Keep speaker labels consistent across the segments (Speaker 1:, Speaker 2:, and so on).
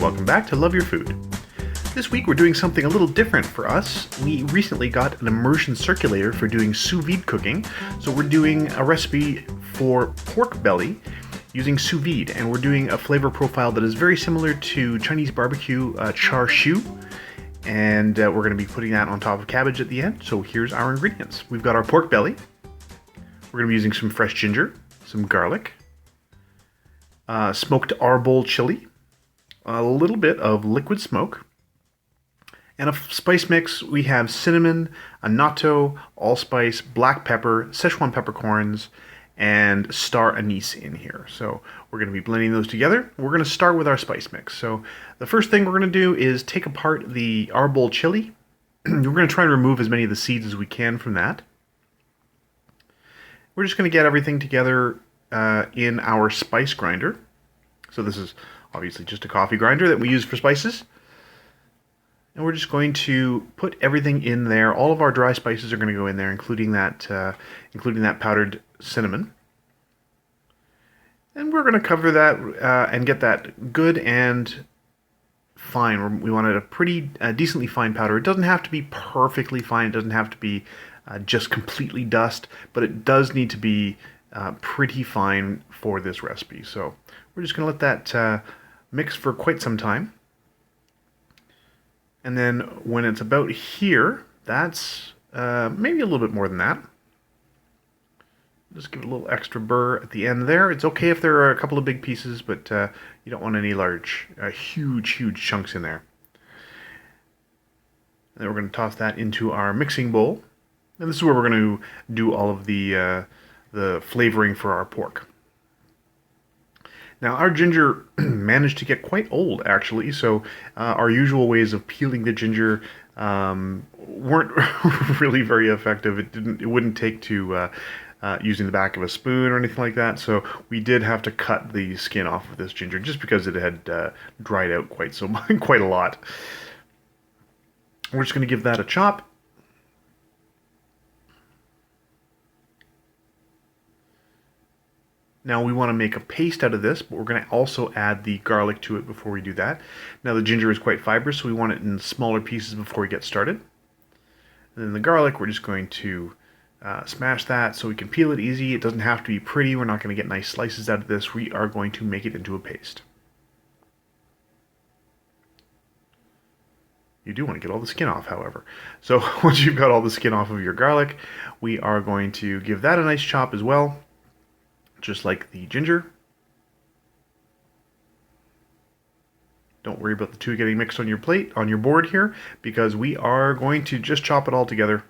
Speaker 1: welcome back to Love Your Food. This week we're doing something a little different for us. We recently got an immersion circulator for doing sous vide cooking, so we're doing a recipe for pork belly using sous vide, and we're doing a flavor profile that is very similar to Chinese barbecue Char Siu, and we're going to be putting that on top of cabbage at the end. So here's our ingredients. We've got our pork belly. We're going to be using some fresh ginger, some garlic, smoked arbol chili, a little bit of liquid smoke, and a spice mix. We have cinnamon, annatto, allspice, black pepper, Szechuan peppercorns, and star anise in here. So we're going to be blending those together. We're going to start with our spice mix. So the first thing we're going to do is take apart the arbol chili. We're going to try and remove as many of the seeds as we can from that. We're just going to get everything together in our spice grinder. So this is obviously just a coffee grinder that we use for spices. And we're just going to put everything in there. All of our dry spices are going to go in there, including that powdered cinnamon. And we're going to cover that and get that good and fine. We want it a pretty decently fine powder. It doesn't have to be perfectly fine. It doesn't have to be just completely dust, but it does need to be pretty fine for this recipe. So we're just going to let that mix for quite some time. And then when it's about here, that's maybe a little bit more than that. Just give it a little extra burr at the end there. It's okay if there are a couple of big pieces, but you don't want any large, huge chunks in there. And then we're going to toss that into our mixing bowl. And this is where we're going to do all of the flavoring for our pork. Now, our ginger managed to get quite old, actually, so our usual ways of peeling the ginger weren't really very effective. It wouldn't take to using the back of a spoon or anything like that, so we did have to cut the skin off of this ginger just because it had dried out quite a lot. We're just going to give that a chop. Now we want to make a paste out of this, but we're going to also add the garlic to it before we do that. Now the ginger is quite fibrous, so we want it in smaller pieces before we get started. And then the garlic, we're just going to smash that so we can peel it easy. It doesn't have to be pretty. We're not going to get nice slices out of this. We are going to make it into a paste. You do want to get all the skin off, however. So once you've got all the skin off of your garlic, we are going to give that a nice chop as well, just like the ginger. Don't worry about the two getting mixed on your plate, on your board here, because we are going to just chop it all together.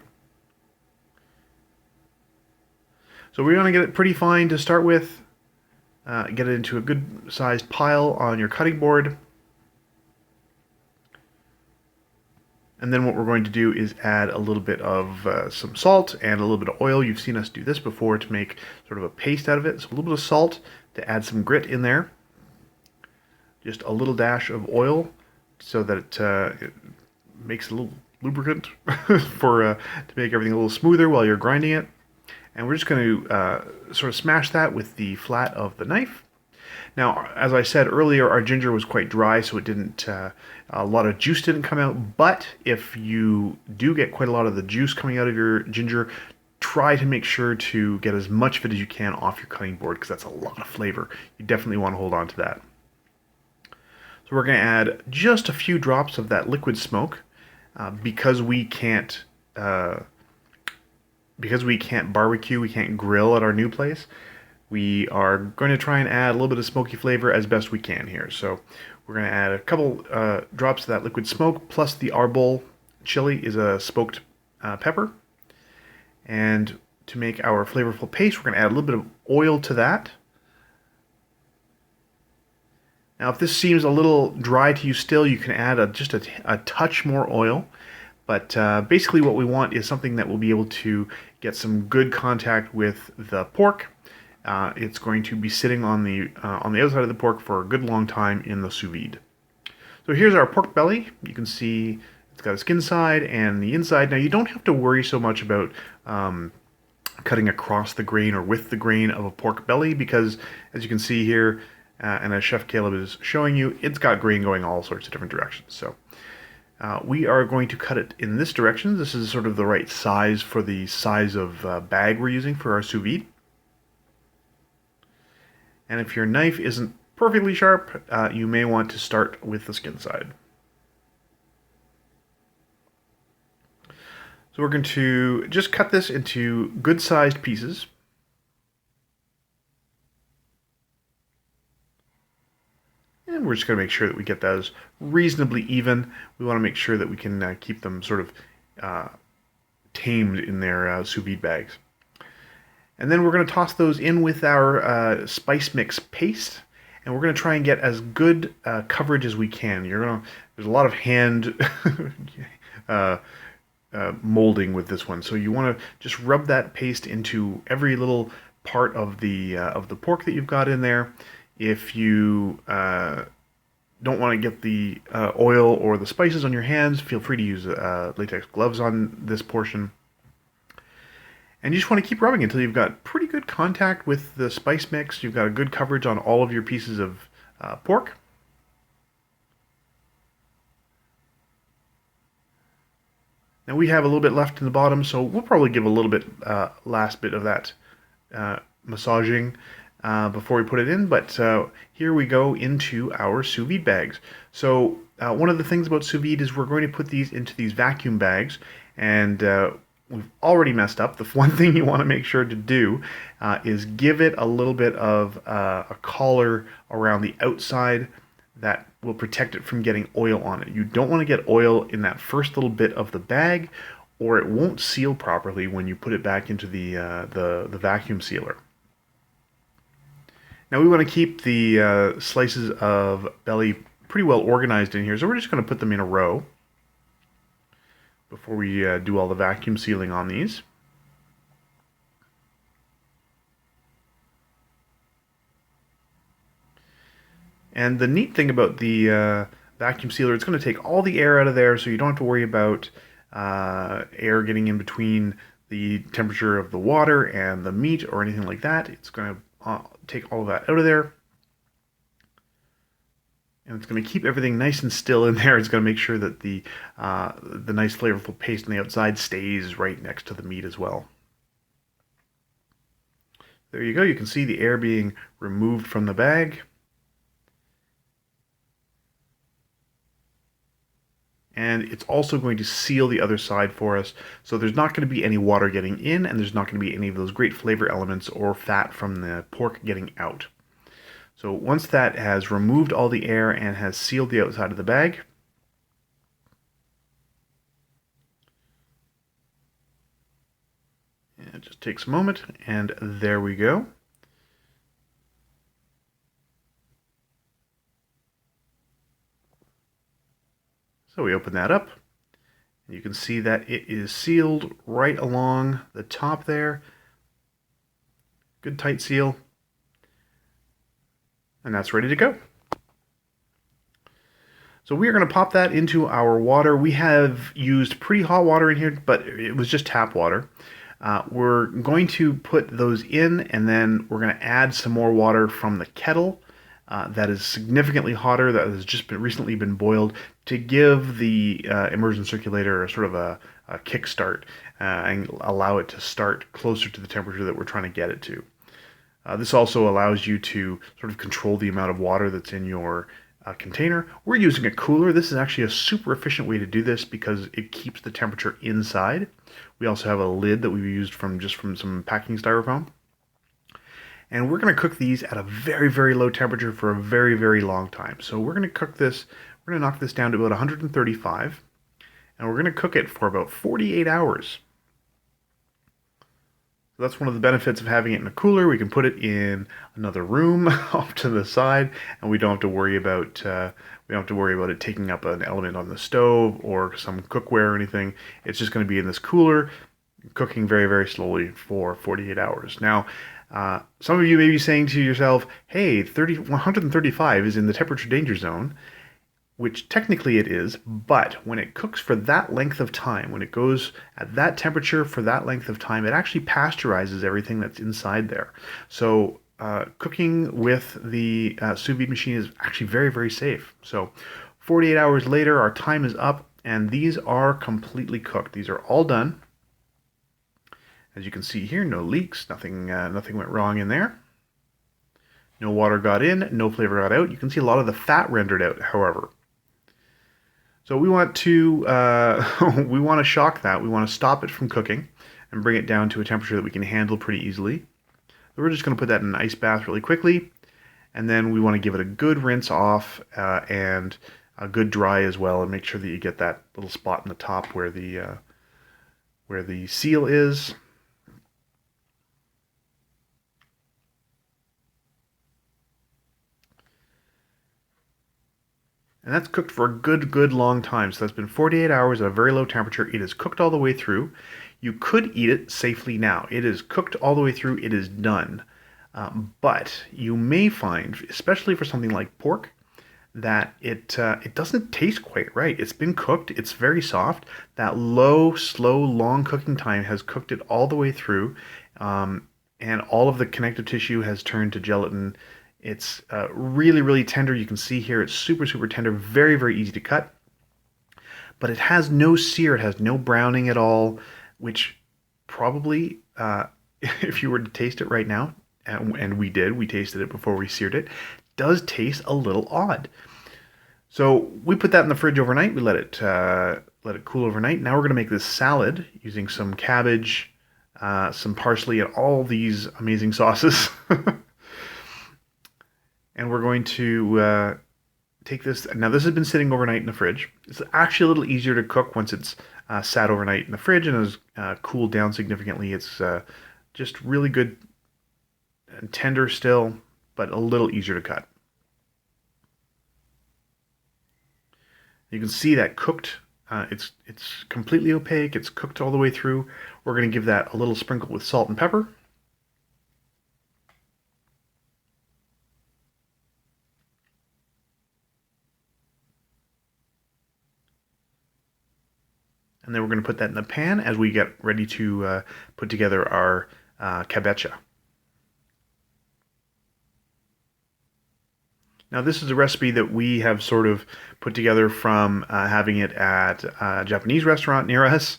Speaker 1: So we're going to get it pretty fine to start with. Get it into a good sized pile on your cutting board. And then what we're going to do is add a little bit of some salt and a little bit of oil. You've seen us do this before to make sort of a paste out of it. So a little bit of salt to add some grit in there. Just a little dash of oil so that it makes a little lubricant to make everything a little smoother while you're grinding it. And we're just going to sort of smash that with the flat of the knife. Now, as I said earlier, our ginger was quite dry, so it didn't, a lot of juice didn't come out. But if you do get quite a lot of the juice coming out of your ginger, try to make sure to get as much of it as you can off your cutting board, because that's a lot of flavor. You definitely want to hold on to that. So we're going to add just a few drops of that liquid smoke, because we can't barbecue, we can't grill at our new place. We are going to try and add a little bit of smoky flavor as best we can here. So we're going to add a couple drops of that liquid smoke, plus the arbol chili is a smoked pepper. And to make our flavorful paste, we're going to add a little bit of oil to that. Now, if this seems a little dry to you still, you can add just a touch more oil. But basically what we want is something that will be able to get some good contact with the pork. It's going to be sitting on the outside of the pork for a good long time in the sous vide. So here's our pork belly. You can see it's got a skin side and the inside. Now you don't have to worry so much about cutting across the grain or with the grain of a pork belly, because as you can see here, and as Chef Caleb is showing you, it's got grain going all sorts of different directions. So we are going to cut it in this direction. This is sort of the right size for the size of bag we're using for our sous vide. And if your knife isn't perfectly sharp, you may want to start with the skin side. So we're going to just cut this into good-sized pieces. And we're just going to make sure that we get those reasonably even. We want to make sure that we can keep them sort of tamed in their sous vide bags. And then we're going to toss those in with our spice mix paste, and we're going to try and get as good coverage as we can. There's a lot of hand molding with this one, so you want to just rub that paste into every little part of the pork that you've got in there. If you don't want to get the oil or the spices on your hands, feel free to use latex gloves on this portion. And you just want to keep rubbing until you've got pretty good contact with the spice mix. You've got a good coverage on all of your pieces of pork. Now we have a little bit left in the bottom, so we'll probably give a little bit last bit of that massaging before we put it in. But here we go into our sous vide bags. So one of the things about sous vide is we're going to put these into these vacuum bags, and we've already messed up. The one thing you want to make sure to do is give it a little bit of a collar around the outside that will protect it from getting oil on it. You don't want to get oil in that first little bit of the bag, or it won't seal properly when you put it back into the vacuum sealer. Now we want to keep the slices of belly pretty well organized in here, so we're just going to put them in a row before we do all the vacuum sealing on these. And the neat thing about the vacuum sealer, it's going to take all the air out of there, so you don't have to worry about air getting in between the temperature of the water and the meat or anything like that. It's going to take all of that out of there. And it's going to keep everything nice and still in there. It's going to make sure that the nice flavorful paste on the outside stays right next to the meat as well. There you go. You can see the air being removed from the bag. And it's also going to seal the other side for us. So there's not going to be any water getting in, and there's not going to be any of those great flavor elements or fat from the pork getting out. So once that has removed all the air and has sealed the outside of the bag, it just takes a moment, and there we go. So we open that up, and you can see that it is sealed right along the top there. Good tight seal. And that's ready to go. So we are going to pop that into our water. We have used pretty hot water in here, but it was just tap water. We're going to put those in, and then we're going to add some more water from the kettle that is significantly hotter, that has just recently been boiled, to give the immersion circulator a sort of a kickstart and allow it to start closer to the temperature that we're trying to get it to. This also allows you to sort of control the amount of water that's in your container. We're using a cooler. This is actually a super efficient way to do this because it keeps the temperature inside. We also have a lid that we've used from some packing styrofoam. And we're going to cook these at a very, very low temperature for a very, very long time. So we're going to cook this, we're going to knock this down to about 135, and we're going to cook it for about 48 hours. So that's one of the benefits of having it in a cooler. We can put it in another room off to the side, and we don't have to worry about it taking up an element on the stove or some cookware or anything. It's just going to be in this cooler, cooking very, very slowly for 48 hours. Now, some of you may be saying to yourself, hey, 135 is in the temperature danger zone, which technically it is, but when it cooks for that length of time, when it goes at that temperature for that length of time, it actually pasteurizes everything that's inside there. So cooking with the sous vide machine is actually very, very safe. So 48 hours later, our time is up, and these are completely cooked. These are all done. As you can see here, no leaks, nothing went wrong in there. No water got in, no flavor got out. You can see a lot of the fat rendered out, however. So we want to we want to shock that. We want to stop it from cooking and bring it down to a temperature that we can handle pretty easily. So we're just going to put that in an ice bath really quickly, and then we want to give it a good rinse off and a good dry as well, and make sure that you get that little spot in the top where the seal is. And that's cooked for a good long time. So that's been 48 hours at a very low temperature. It is cooked all the way through. You could eat it safely now. It is cooked all the way through. It is done. But you may find, especially for something like pork, that it doesn't taste quite right. It's been cooked. It's very soft. That low, slow, long cooking time has cooked it all the way through. And all of the connective tissue has turned to gelatin. It's really tender. You can see here it's super tender, very easy to cut. But it has no sear, it has no browning at all, which probably, if you were to taste it right now, and we tasted it before we seared it, does taste a little odd. So we put that in the fridge overnight. We let it cool overnight. Now we're going to make this salad using some cabbage, some parsley, and all these amazing sauces. And we're going to take this. Now this has been sitting overnight in the fridge. It's actually a little easier to cook once it's sat overnight in the fridge and has cooled down significantly. It's just really good and tender still, but a little easier to cut. You can see that cooked. It's completely opaque. It's cooked all the way through. We're going to give that a little sprinkle with salt and pepper. And then we're going to put that in the pan as we get ready to put together our cabeccha. Now this is a recipe that we have sort of put together from having it at a Japanese restaurant near us,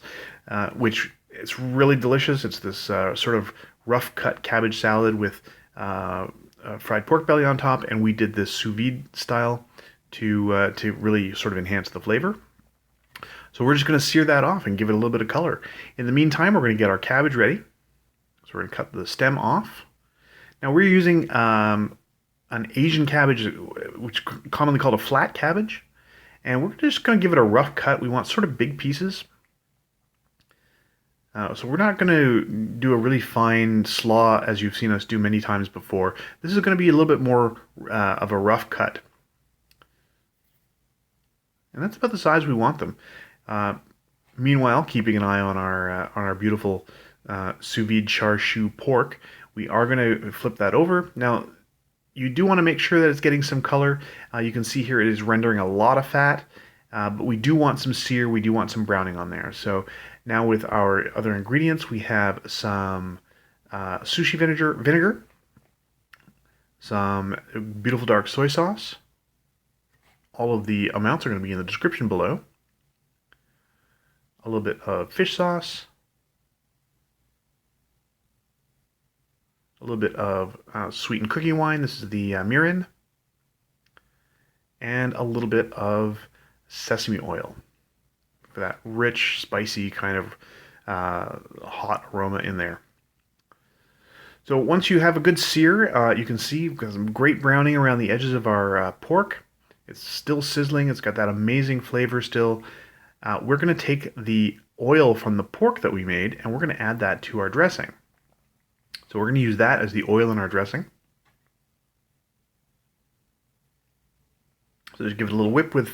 Speaker 1: which is really delicious. It's this sort of rough cut cabbage salad with fried pork belly on top, and we did this sous vide style to really sort of enhance the flavor. So we're just going to sear that off and give it a little bit of color. In the meantime, we're going to get our cabbage ready. So we're going to cut the stem off. Now we're using an Asian cabbage, which is commonly called a flat cabbage. And we're just going to give it a rough cut. We want sort of big pieces. So we're not going to do a really fine slaw as you've seen us do many times before. This is going to be a little bit more of a rough cut. And that's about the size we want them. Meanwhile, keeping an eye on our beautiful sous vide Char Siu pork, we are going to flip that over. Now, you do want to make sure that it's getting some color. You can see here it is rendering a lot of fat, but we do want some sear, we do want some browning on there. So now with our other ingredients, we have some sushi vinegar, some beautiful dark soy sauce. All of the amounts are going to be in the description below. A little bit of fish sauce, a little bit of sweetened cooking wine. This is the mirin, and a little bit of sesame oil for that rich, spicy kind of hot aroma in there. So once you have a good sear, you can see we've got some great browning around the edges of our pork. It's still sizzling. It's got that amazing flavor still. We're going to take the oil from the pork that we made, and we're going to add that to our dressing. So we're going to use that as the oil in our dressing. So just give it a little whip with,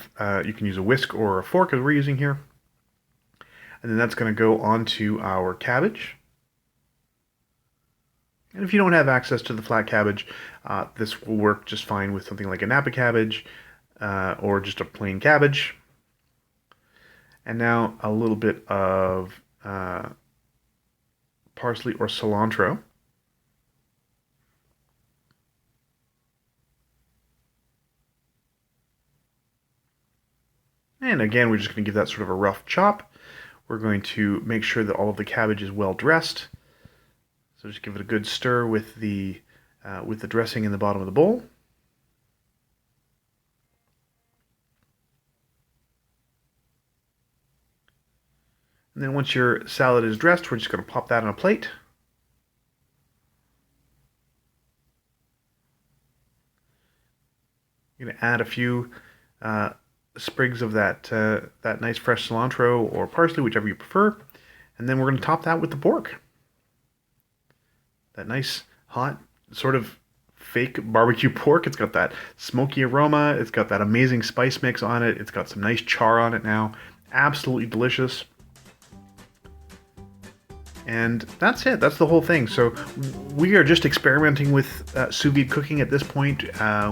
Speaker 1: you can use a whisk or a fork as we're using here. And then that's going to go onto our cabbage. And if you don't have access to the flat cabbage, this will work just fine with something like a Napa cabbage or just a plain cabbage. And now a little bit of parsley or cilantro. And again, we're just going to give that sort of a rough chop. We're going to make sure that all of the cabbage is well dressed. So just give it a good stir with the dressing in the bottom of the bowl. And then once your salad is dressed, we're just going to pop that on a plate. You're going to add a few sprigs of that nice fresh cilantro or parsley, whichever you prefer. And then we're going to top that with the pork. That nice, hot, sort of fake barbecue pork. It's got that smoky aroma. It's got that amazing spice mix on it. It's got some nice char on it now. Absolutely delicious. And that's it. That's the whole thing. So we are just experimenting with sous vide cooking at this point.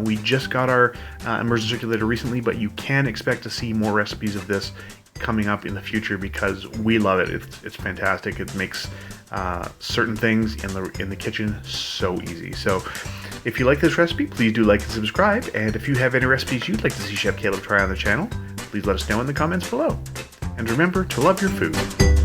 Speaker 1: We just got our immersion circulator recently, but you can expect to see more recipes of this coming up in the future because we love it. It's fantastic. It makes certain things in the kitchen so easy. So if you like this recipe, please do like and subscribe. And if you have any recipes you'd like to see Chef Caleb try on the channel, please let us know in the comments below. And remember to love your food.